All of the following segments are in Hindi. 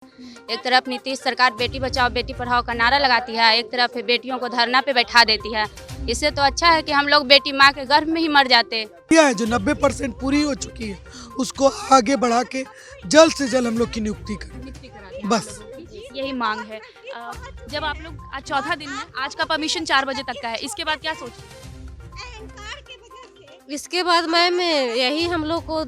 एक तरफ नीतीश सरकार बेटी बचाओ बेटी पढ़ाओ का नारा लगाती है, एक तरफ बेटियों को धरना पे बैठा देती है। इससे तो अच्छा है कि हम लोग बेटी माँ के गर्भ में ही मर जाते। है जो 90% पूरी हो चुकी है उसको आगे बढ़ा के जल्द से जल्द हम लोग की नियुक्ति करें, बस यही मांग है। जब आप लोग आज चौथा दिन है, आज का परमिशन 4 बजे तक का है, इसके बाद क्या सोच? इसके बाद मैम यही हम लोग को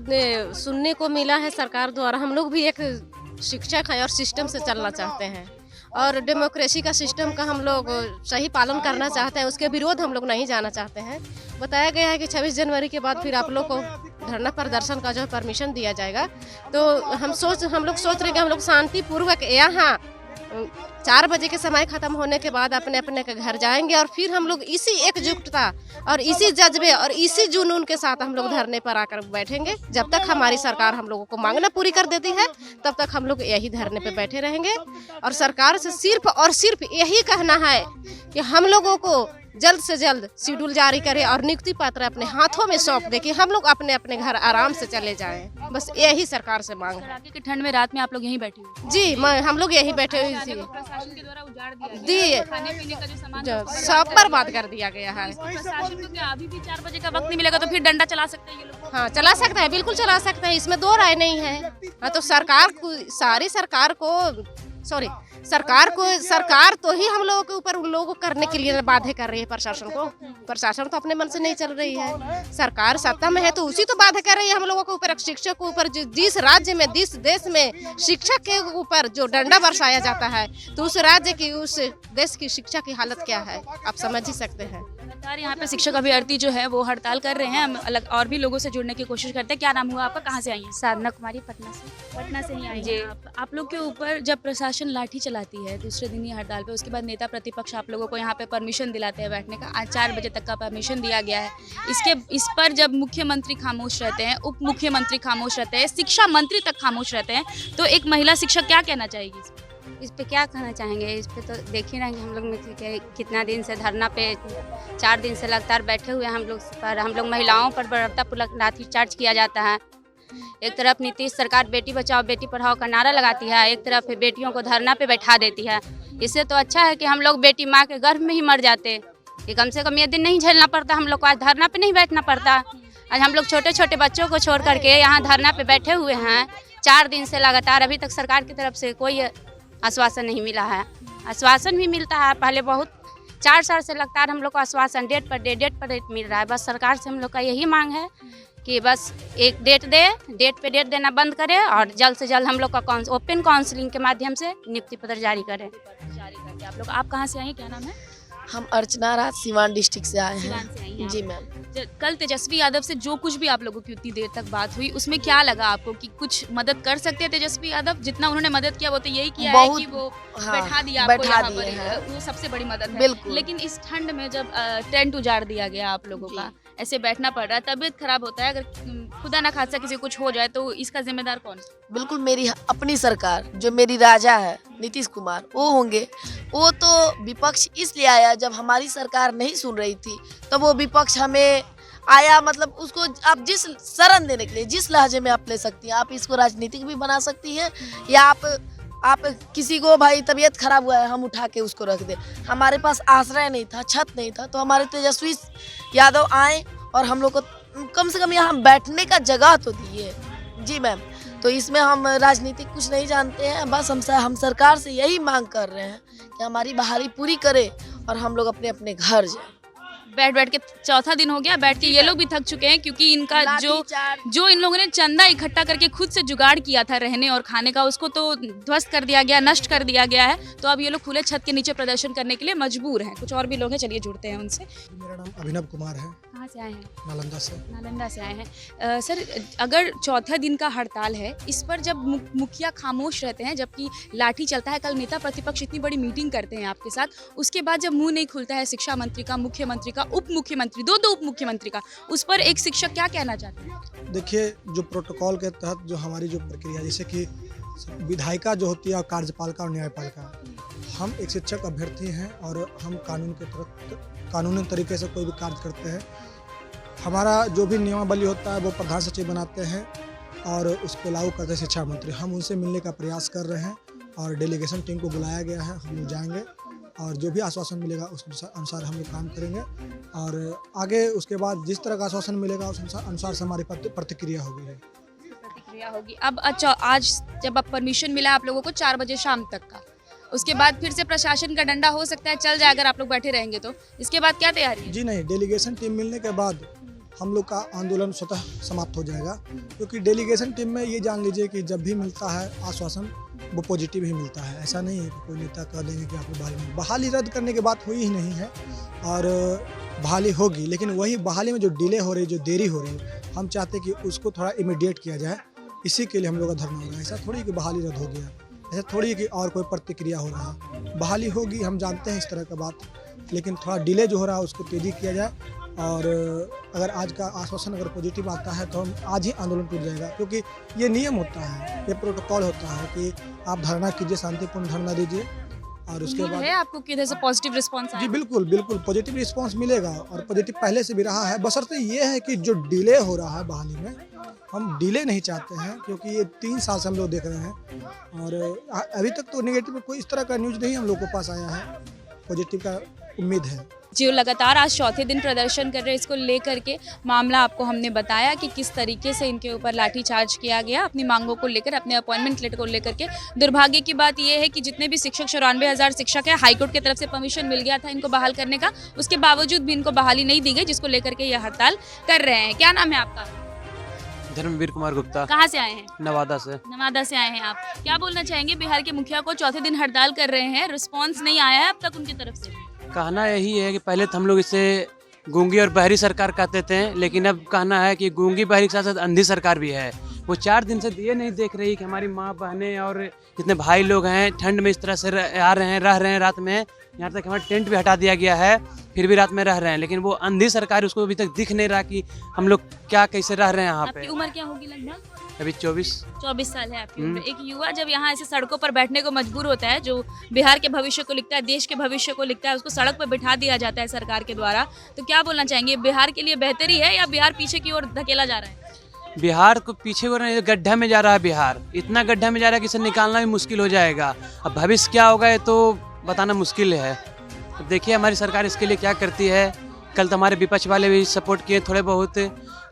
सुनने को मिला है सरकार द्वारा। हम लोग भी एक शिक्षक हैं और सिस्टम से चलना चाहते हैं और डेमोक्रेसी का सिस्टम का हम लोग सही पालन करना चाहते हैं। उसके विरोध हम लोग नहीं जाना चाहते हैं। बताया गया है कि 26 जनवरी के बाद फिर आप लोग को धरना प्रदर्शन का जो परमिशन दिया जाएगा। तो हम लोग सोच रहे हैं कि हम लोग शांतिपूर्वक यहाँ 4 बजे के समय खत्म होने के बाद अपने अपने के घर जाएंगे और फिर हम लोग इसी एकजुटता और इसी जज्बे और इसी जुनून के साथ हम लोग धरने पर आकर बैठेंगे। जब तक हमारी सरकार हम लोगों को मांगना पूरी कर देती है तब तक हम लोग यही धरने पे बैठे रहेंगे। और सरकार से सिर्फ और सिर्फ यही कहना है कि हम लोगों को जल्द से जल्द शेड्यूल जारी करे और नियुक्ति पत्र अपने हाथों में सौंप दे कि हम लोग अपने अपने घर आराम से चले जाएं। बस यही सरकार से मांग है। कड़ाके की ठंड में रात में आप लोग यहीं बैठे हुए? जी हम लोग यहीं बैठे हुए थे। प्रशासन के द्वारा उजाड़ दिया दिए खाने पीने का जो सामान सब बर्बाद कर दिया गया है। प्रशासन को क्या अभी भी 4 बजे का वक्त नहीं मिलेगा तो फिर डंडा चला सकते हैं ये लोग? हाँ चला सकते हैं, बिल्कुल चला सकते हैं, इसमें दो राय नहीं है। हाँ तो सरकार तो ही हम लोगों के ऊपर उन लोगों को करने के लिए बाध्य कर रही है। प्रशासन तो अपने मन से नहीं चल रही है। सरकार सत्ता में है तो उसी तो बाध्य कर रही है हम लोगों के ऊपर। शिक्षक के ऊपर जिस राज्य में जिस देश में शिक्षक के ऊपर जो डंडा बरसाया जाता है तो उस राज्य की उस देश की शिक्षा की हालत क्या है आप समझ ही सकते हैं। लगातार यहाँ पे शिक्षक अभ्यर्थी जो है वो हड़ताल कर रहे हैं। हम अलग और भी लोगों से जुड़ने की कोशिश करते हैं। क्या नाम हुआ आपका, कहाँ से आई हैं? साधना कुमारी पटना से। पटना से ही आई जी। हैं आप लोग के ऊपर जब प्रशासन लाठी चलाती है दूसरे दिन ही हड़ताल पे, उसके बाद नेता प्रतिपक्ष आप लोगों को यहाँ पे परमिशन दिलाते हैं बैठने का। आज 4 बजे तक का परमिशन दिया गया है। इस पर जब मुख्यमंत्री खामोश रहते हैं, उप मुख्यमंत्री खामोश रहते हैं, शिक्षा मंत्री तक खामोश रहते हैं, तो एक महिला शिक्षक क्या कहना चाहेगी? इस पे क्या कहना चाहेंगे? इस पे तो देख ही रहेंगे हम लोग में कितना दिन से धरना पे 4 दिन से लगातार बैठे हुए हैं हम लोग महिलाओं पर बर्बरतापूर्वक लाठीचार्ज किया जाता है। एक तरफ नीतीश सरकार बेटी बचाओ बेटी पढ़ाओ का नारा लगाती है, एक तरफ बेटियों को धरना पे बैठा देती है। इससे तो अच्छा है कि हम लोग बेटी माँ के गर्भ में ही मर जाते कि कम से कम ये दिन नहीं झेलना पड़ता। हम लोग को आज धरना पे नहीं बैठना पड़ता। आज हम लोग छोटे छोटे बच्चों को छोड़ करके यहाँ धरना पे बैठे हुए हैं 4 दिन से लगातार। अभी तक सरकार की तरफ से कोई आश्वासन नहीं मिला है। आश्वासन भी मिलता है पहले बहुत 4 साल से लगातार हम लोग को आश्वासन डेट पर डेट मिल रहा है। बस सरकार से हम लोग का यही मांग है कि बस एक डेट पे डेट देना बंद करे और जल्द से जल्द हम लोग का ओपन काउंसलिंग के माध्यम से नियुक्ति पत्र जारी करें। आप कहाँ से आई, क्या नाम है? हम अर्चना राज सिवान डिस्ट्रिक्ट से आए सिवान से आई हैं। हैं जी मैम। कल तेजस्वी यादव से जो कुछ भी आप लोगों की उतनी देर तक बात हुई उसमें क्या लगा आपको कि कुछ मदद कर सकते हैं तेजस्वी यादव? जितना उन्होंने मदद किया वो तो यही किया है कि वो बैठा दिया आपको यहाँ पर, वो सबसे बड़ी मदद है। बिल्कुल। लेकिन इस ठंड में जब टेंट उजाड़ दिया गया आप लोगों का, ऐसे बैठना पड़ रहा है, तबीयत खराब होता है, अगर खुदा ना खासा किसी कुछ हो जाए तो इसका जिम्मेदार कौन? बिल्कुल मेरी अपनी सरकार, जो मेरी राजा है नीतीश कुमार, वो होंगे। वो तो विपक्ष इसलिए आया जब हमारी सरकार नहीं सुन रही थी, तो वो विपक्ष हमें आया। मतलब उसको आप जिस शरण देने के लिए जिस लहजे में आप ले सकती हैं, आप इसको राजनीतिक भी बना सकती हैं या आप किसी को भाई तबीयत खराब हुआ है हम उठा के उसको रख दे। हमारे पास आश्रय नहीं था, छत नहीं था, तो हमारे तेजस्वी यादव आए और हम लोग को कम से कम यहाँ बैठने का जगह तो दिए। जी मैम। तो इसमें हम राजनीतिक कुछ नहीं जानते हैं। बस हम सरकार से यही मांग कर रहे हैं कि हमारी बहाली पूरी करे और हम लोग अपने अपने घर जाएं। बैठ के चौथा दिन हो गया, बैठ के ये लोग भी थक चुके हैं क्योंकि इनका जो इन लोगों ने चंदा इकट्ठा करके खुद से जुगाड़ किया था रहने और खाने का, उसको तो ध्वस्त कर दिया गया, नष्ट कर दिया गया है। तो अब ये लोग खुले छत के नीचे प्रदर्शन करने के लिए मजबूर हैं। कुछ और भी लोग हैं, चलिए जुड़ते हैं उनसे। मेरा नाम अभिनव कुमार है। कहाँ से आए हैं? नालंदा से। नालंदा से आए हैं। सर, अगर चौथा दिन का हड़ताल है, इस पर जब मुखिया खामोश रहते हैं जबकि लाठी चलता है, कल नेता प्रतिपक्ष इतनी बड़ी मीटिंग करते हैं आपके साथ, उसके बाद जब मुंह नहीं खुलता है शिक्षा मंत्री का, मुख्यमंत्री का, उप मुख्यमंत्री, दो उप मुख्यमंत्री का, उस पर एक शिक्षक क्या कहना चाहते हैं? देखिए, जो प्रोटोकॉल के तहत जो हमारी जो प्रक्रिया, जैसे कि विधायिका जो होती है और कार्यपालिका और न्यायपालिका, हम एक शिक्षक अभ्यर्थी हैं और हम कानूनी तरीके से कोई भी कार्य करते हैं। हमारा जो भी नियमावली होता है वो प्रधान सचिव बनाते हैं और उसको लागू करते हैं शिक्षा मंत्री। हम उनसे मिलने का प्रयास कर रहे हैं और डेलीगेशन टीम को बुलाया गया है। हम लोग जाएंगे और जो भी आश्वासन मिलेगा उस अनुसार हम लोग काम करेंगे और आगे उसके बाद जिस तरह का आश्वासन मिलेगा उस अनुसार से हमारी प्रतिक्रिया होगी। प्रतिक्रिया होगी। अब अच्छा, आज जब अब परमिशन मिला आप लोगों को 4 बजे शाम तक का, उसके बाद फिर से प्रशासन का डंडा हो सकता है चल जाए अगर आप लोग बैठे रहेंगे तो, इसके बाद क्या तैयारी है? जी नहीं, डेलीगेशन टीम मिलने के बाद हम लोग का आंदोलन स्वतः समाप्त हो जाएगा, क्योंकि डेलीगेशन टीम में ये जान लीजिए कि जब भी मिलता है आश्वासन वो पॉजिटिव ही मिलता है। ऐसा नहीं है कि कोई नेता कह देंगे कि आपको बहाली रद्द करने की बात हुई ही नहीं है और बहाली होगी, लेकिन वही बहाली में जो डिले हो रही है, जो देरी हो रही है, हम चाहते हैं कि उसको थोड़ा इमीडिएट किया जाए। इसी के लिए हम लोग का धरना हो रहा है। ऐसा थोड़ी कि बहाली रद्द हो गया, ऐसा थोड़ी कि और कोई प्रतिक्रिया हो रहा है। बहाली होगी, हम जानते हैं इस तरह का बात, लेकिन थोड़ा डिले जो हो रहा है उसको तेज़ी किया जाए और अगर आज का आश्वासन अगर पॉजिटिव आता है तो हम आज ही आंदोलन टूट जाएगा, क्योंकि ये नियम होता है, ये प्रोटोकॉल होता है कि आप धरना कीजिए, शांतिपूर्ण धरना दीजिए और उसके बाद है आपको किधर से पॉजिटिव रिस्पॉन्स जी बिल्कुल बिल्कुल पॉजिटिव रिस्पांस मिलेगा और पॉजिटिव पहले से भी रहा है। बशर्ते ये है कि जो डिले हो रहा है बहाली में, हम डिले नहीं चाहते हैं, क्योंकि ये 3 साल से हम लोग देख रहे हैं और अभी तक तो नेगेटिव कोई इस तरह का न्यूज़ नहीं हम लोग को पास आया है। पॉजिटिव का उम्मीद है। जो लगातार आज चौथे दिन प्रदर्शन कर रहे हैं, इसको लेकर के मामला आपको हमने बताया कि किस तरीके से इनके ऊपर लाठीचार्ज किया गया अपनी मांगों को लेकर, अपने अपॉइंटमेंट लेटर को लेकर के। दुर्भाग्य की बात यह है कि जितने भी शिक्षक 94,000 शिक्षक है, हाईकोर्ट की तरफ से परमिशन मिल गया था इनको बहाल करने का, उसके बावजूद भी इनको बहाली नहीं दी गई, जिसको लेकर के यह हड़ताल कर रहे हैं। क्या नाम है आपका? धर्मवीर कुमार गुप्ता। कहाँ से आए हैं? नवादा से। नवादा से आए हैं आप। क्या बोलना चाहेंगे? बिहार के मुखिया को चौथे दिन हड़ताल कर रहे हैं, रिस्पॉन्स नहीं आया है अब तक उनकी तरफ से। कहना यही है कि पहले तो हम लोग इसे गूंगी और बहरी सरकार कहते थे, लेकिन अब कहना है कि गूंगी बहरी के साथ साथ अंधी सरकार भी है। वो 4 दिन से ये नहीं देख रही कि हमारी माँ बहनें और जितने भाई लोग हैं ठंड में इस तरह से रह रहे हैं रात में। यहाँ तक हमारा टेंट भी हटा दिया गया है, फिर भी रात में रह रहे हैं, लेकिन वो अंधी सरकार, उसको अभी तक दिख नहीं रहा कि हम लोग क्या कैसे रह रहे हैं यहाँ पे। आपकी उम्र क्या होगी लगभग? अभी 24 साल है आपकी उम्र। एक युवा जब यहाँ ऐसे सड़कों पर बैठने को मजबूर होता है, जो बिहार के भविष्य को लिखता है, देश के भविष्य को लिखता है, उसको सड़क पर बिठा दिया जाता है सरकार के द्वारा, तो क्या बोलना चाहेंगे? बिहार के लिए बेहतरी है या बिहार पीछे की ओर धकेला जा रहा है? बिहार को पीछे हो रहे हैं, गड्ढा में जा रहा है बिहार, इतना गड्ढा में जा रहा है कि इसे निकालना भी मुश्किल हो जाएगा। अब भविष्य क्या होगा ये तो बताना मुश्किल है। अब देखिए हमारी सरकार इसके लिए क्या करती है। कल तो हमारे विपक्ष वाले भी सपोर्ट किए थोड़े बहुत,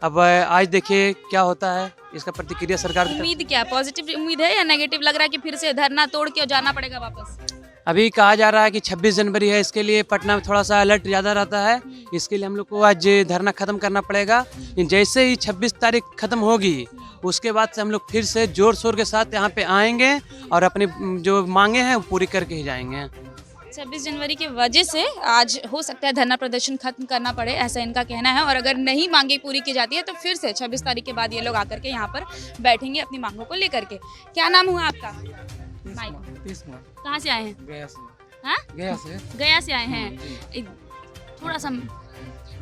अब आज देखिए क्या होता है, इसका प्रतिक्रिया सरकार की। उम्मीद क्या, पॉजिटिव उम्मीद है या नेगेटिव लग रहा है कि फिर से धरना तोड़ के जाना पड़ेगा वापस? अभी कहा जा रहा है कि 26 जनवरी है, इसके लिए पटना में थोड़ा सा अलर्ट ज़्यादा रहता है, इसके लिए हम लोग को आज धरना ख़त्म करना पड़ेगा। जैसे ही 26 तारीख ख़त्म होगी उसके बाद से हम लोग फिर से जोर शोर के साथ यहाँ पे आएंगे और अपनी जो मांगे हैं वो पूरी करके ही जाएंगे। 26 जनवरी की वजह से आज हो सकता है धरना प्रदर्शन खत्म करना पड़े, ऐसा इनका कहना है। और अगर नहीं मांगे पूरी की जाती है तो फिर से 26 तारीख के बाद ये लोग आकर के यहाँ पर बैठेंगे अपनी मांगों को लेकर के। क्या नाम हुआ आपका? कहाँ से आए हैं? गया से। हाँ? गया से आए हैं। थोड़ा सा,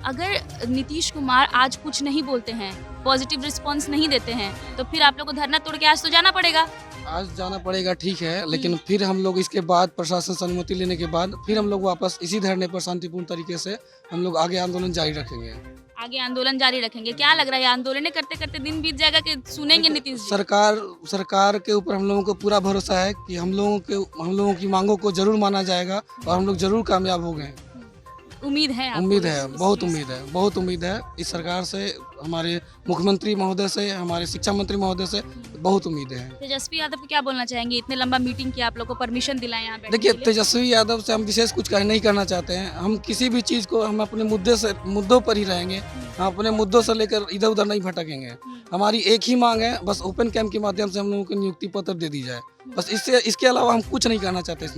अगर नीतीश कुमार आज कुछ नहीं बोलते हैं, पॉजिटिव रिस्पांस नहीं देते हैं, तो फिर आप लोग को धरना तोड़ के आज तो जाना पड़ेगा। आज जाना पड़ेगा, ठीक है, लेकिन फिर हम लोग इसके बाद प्रशासन से अनुमति लेने के बाद फिर हम लोग वापस इसी धरने पर शांतिपूर्ण तरीके से हम लोग आगे आंदोलन जारी रखेंगे। आगे आंदोलन जारी रखेंगे। क्या लग रहा है आंदोलन करते करते दिन बीत जाएगा कि सुनेंगे नीतीश जी? सरकार के ऊपर हम लोगों को पूरा भरोसा है कि हम लोगों की मांगों को जरूर माना जाएगा और हम लोग जरूर कामयाब हो गए। उम्मीद है आपको? उम्मीद है, बहुत उम्मीद है इस सरकार से, हमारे मुख्यमंत्री महोदय से, हमारे शिक्षा मंत्री महोदय से बहुत उम्मीद है। तेजस्वी यादव को क्या बोलना चाहेंगे? इतने लंबा मीटिंग किया, आप लोग को परमिशन दिलाए यहाँ बैठने देखिए, के लिए? तेजस्वी यादव से हम विशेष कुछ नहीं करना चाहते हैं। हम किसी भी चीज़ को, हम अपने मुद्दों पर ही रहेंगे, हम अपने मुद्दों से लेकर इधर उधर नहीं भटकेंगे। हमारी एक ही मांग है, बस ओपन कैंप के माध्यम से हम लोगों को नियुक्ति पत्र दे दी जाए, बस इसके अलावा हम कुछ नहीं करना चाहते इस मुद्दे